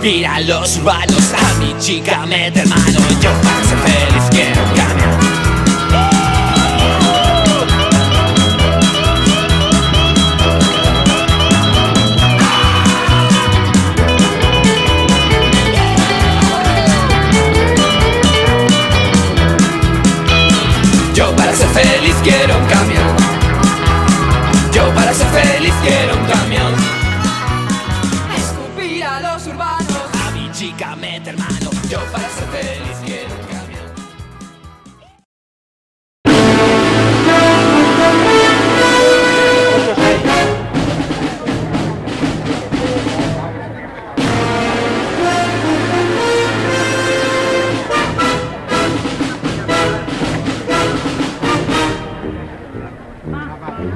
escupir a los urbanos. A mi chica mete mano. Yo para ser feliz quiero un camión. Yo para ser feliz quiero un camión. Yo para ser feliz quiero un camión. Escupir a los urbanos. A mi chica meter mano. Yo para ser feliz quiero un camión.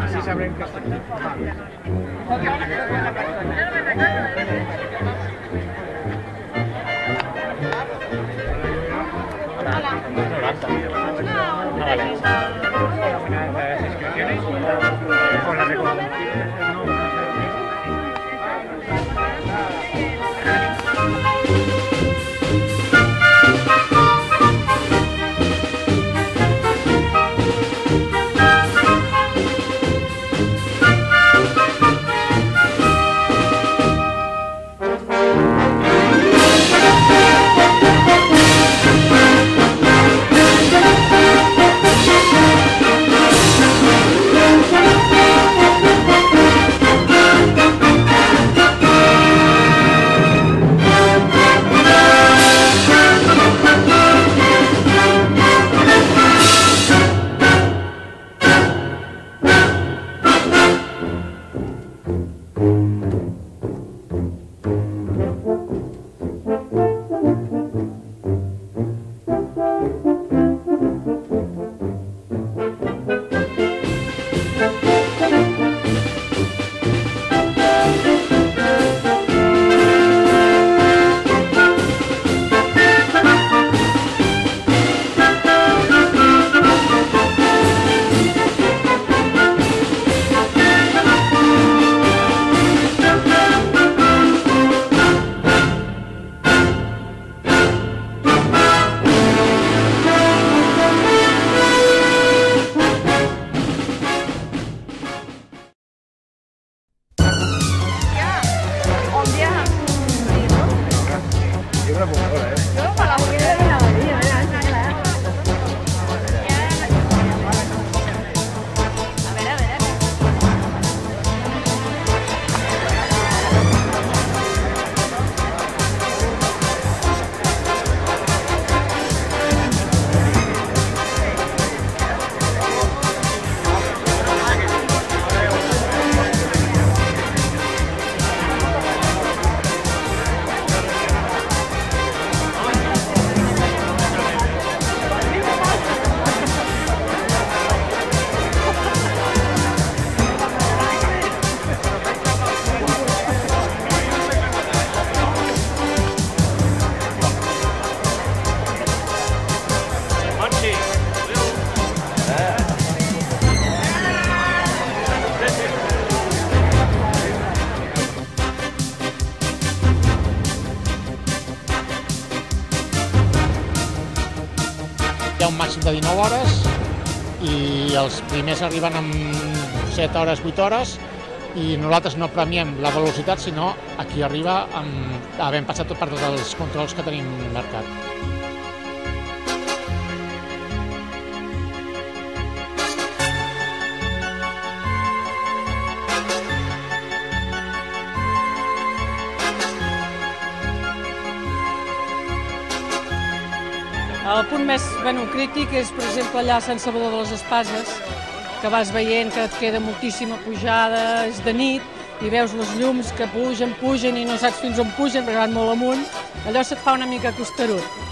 Así sabrán que está. Hi ha un màxim de 19 hores i els primers arriben amb 7 hores, 8 hores i nosaltres no premiem la velocitat, sinó a qui arriba havent passat per tots els controls que tenim marcat. El punt més crític és, per exemple, allà a Sant Salvador de les Espases, que vas veient que et queda moltíssima pujada, és de nit, i veus les llums que pugen i no saps fins on pugen, perquè van molt amunt. Allò se't fa una mica costerut.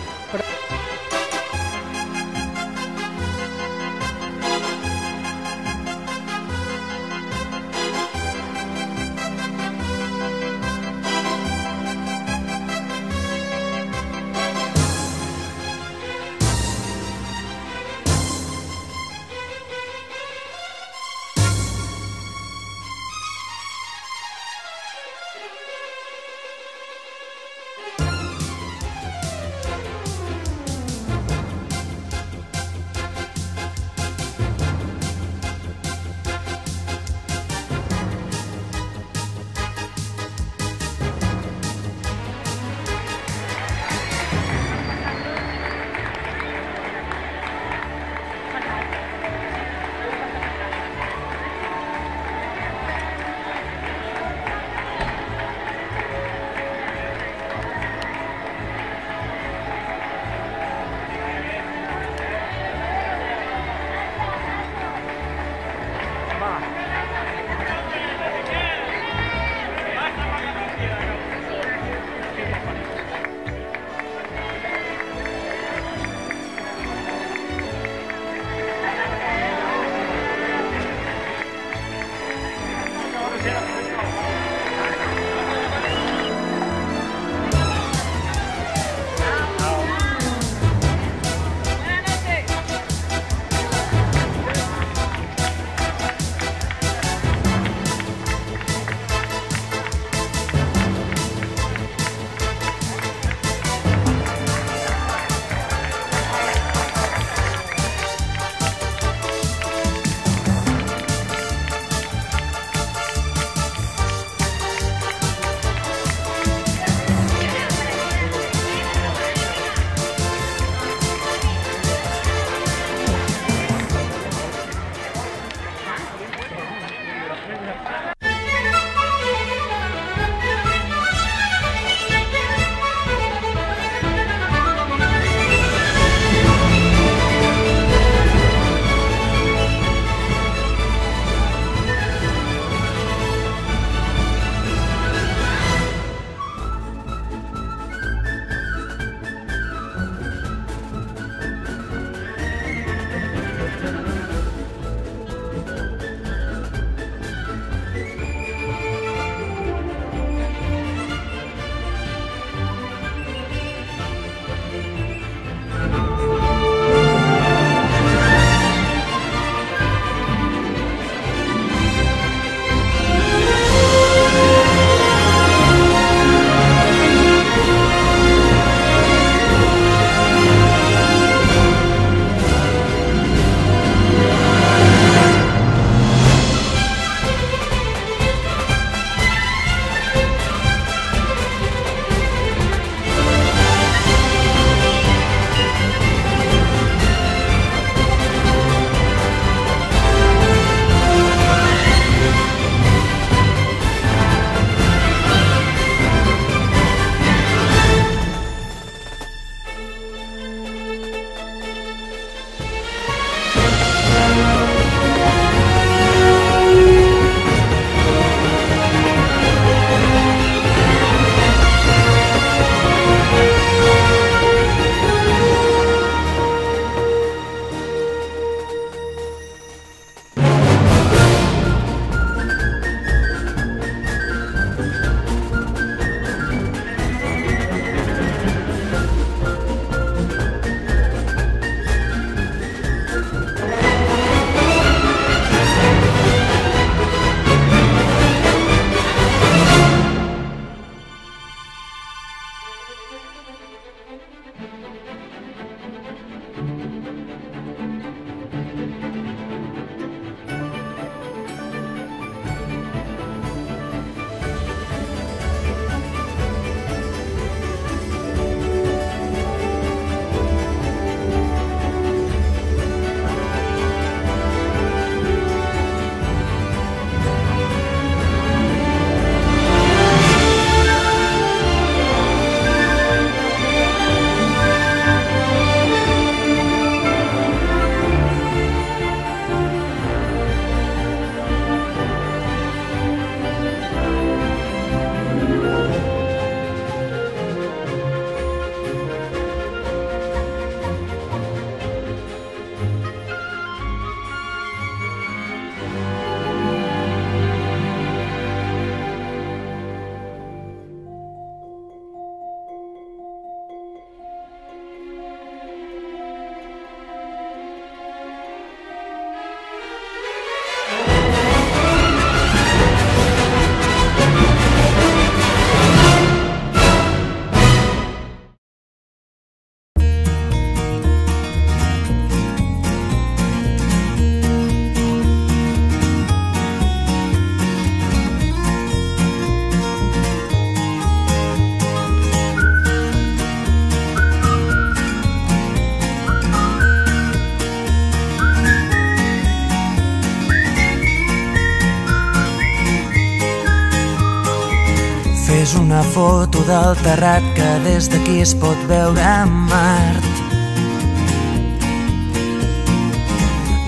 És una foto del terrat que des d'aquí es pot veure a Mart.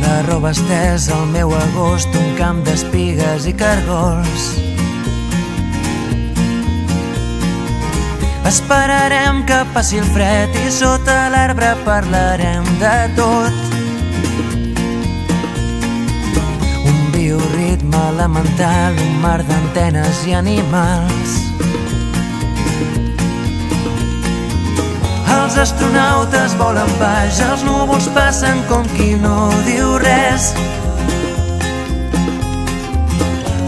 La roba estesa al meu agost, un camp d'espigues i cargols. Esperarem que passi el fred i sota l'arbre parlarem de tot. Un bioritme elemental, un mar d'antenes i animals. Els astronautes volen baix, els núvols passen com qui no diu res.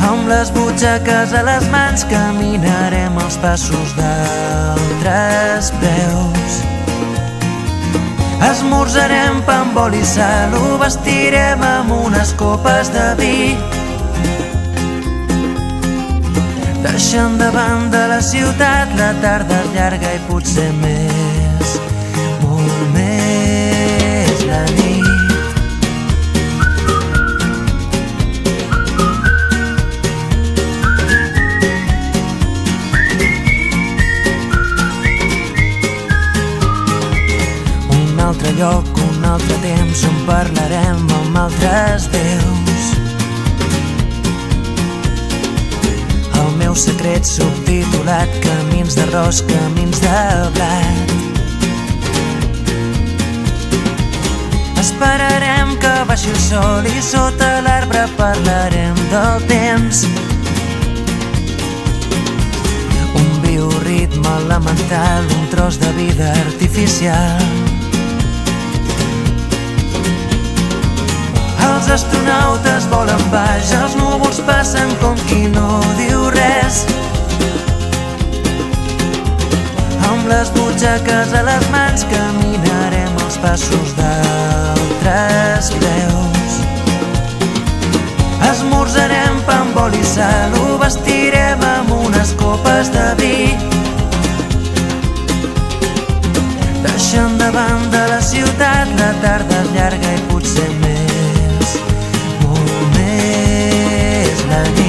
Amb les butxaques a les mans caminarem els passos d'altres peus. Esmorzarem pa amb oli i sal, ho vestirem amb unes copes de vi. Deixant de banda la ciutat, la tarda és llarga i potser més, molt més la nit. Un altre lloc, un altre temps on parlarem amb altres déus. El meu secret subtitulat, camins d'arròs, camins de blat. Esperarem que baixi el sol i sota l'arbre parlarem del temps. Un bioritme elemental, un tros de vida artificial. Els astronautes volen baix, els núvols passen com qui no diu res. Amb les butxaques a les mans caminarem els passos d'altres peus. Esmorzarem pa amb oli i sal, ho vestirem amb unes copes de vi. Deixant de banda la ciutat, la tarda és llarga i potser més, molt més la nit.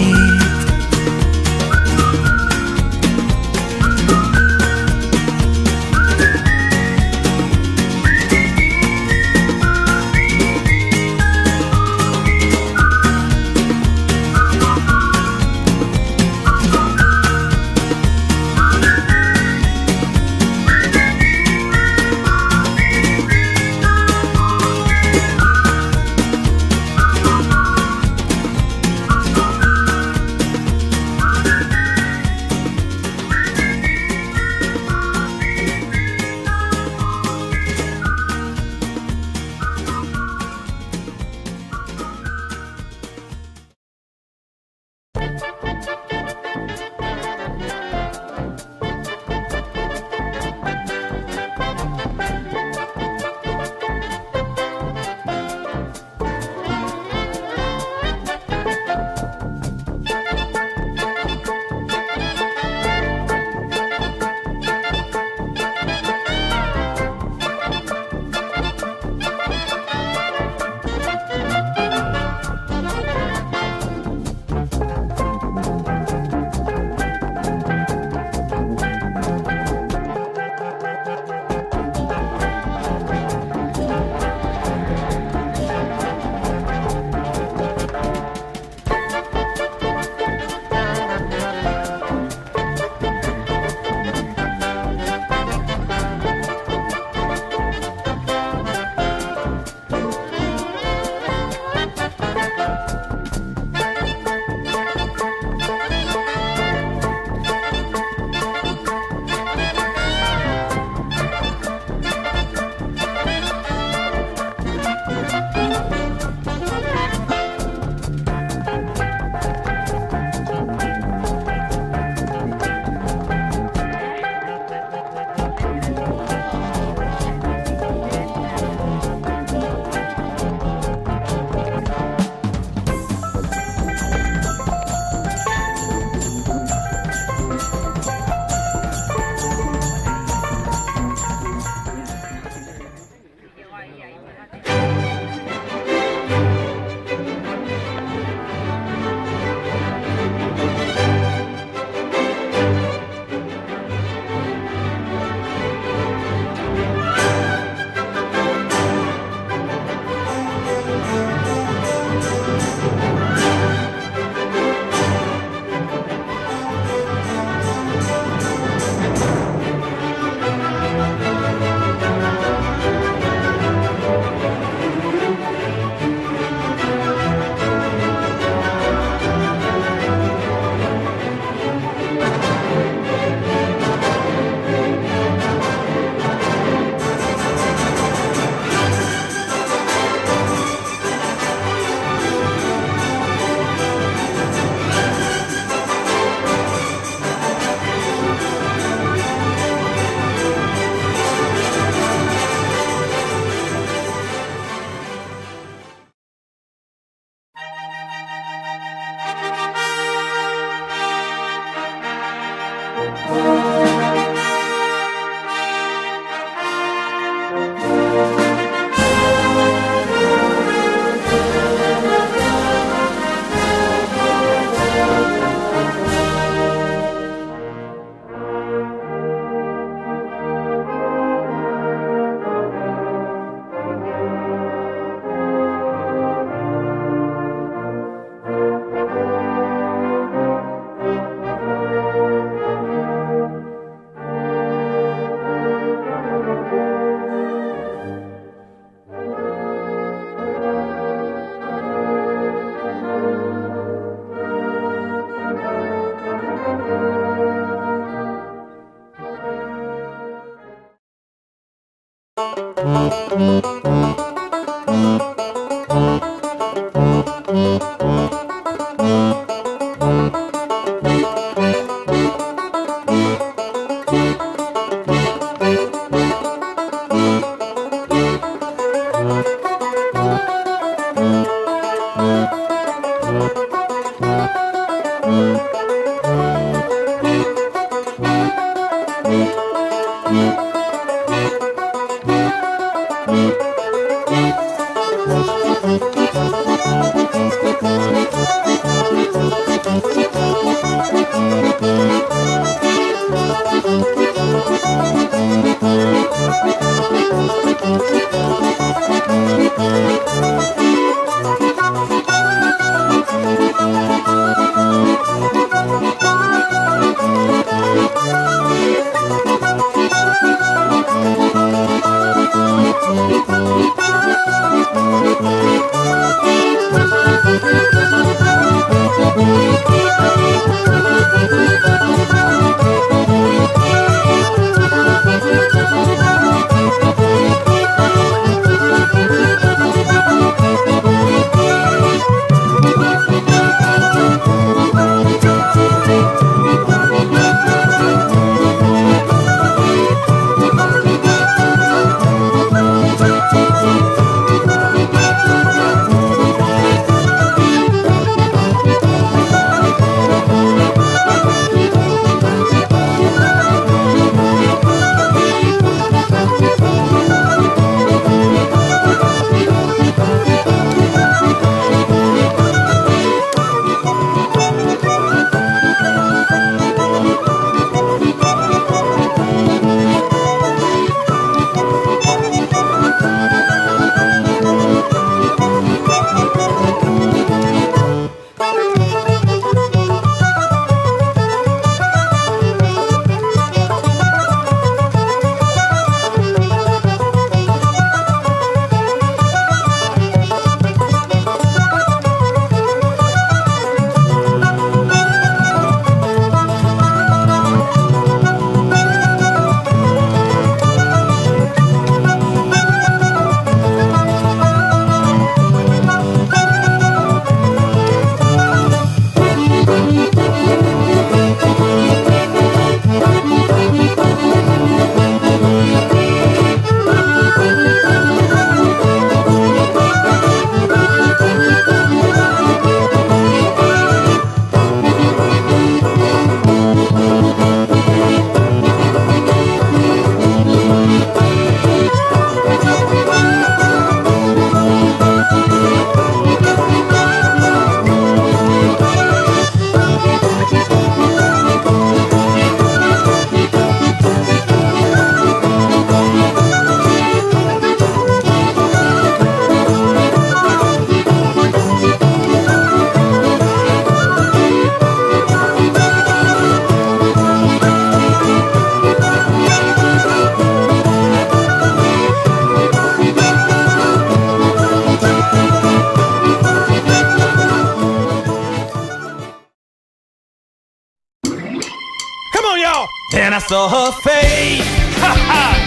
Then I saw her face. Ha ha!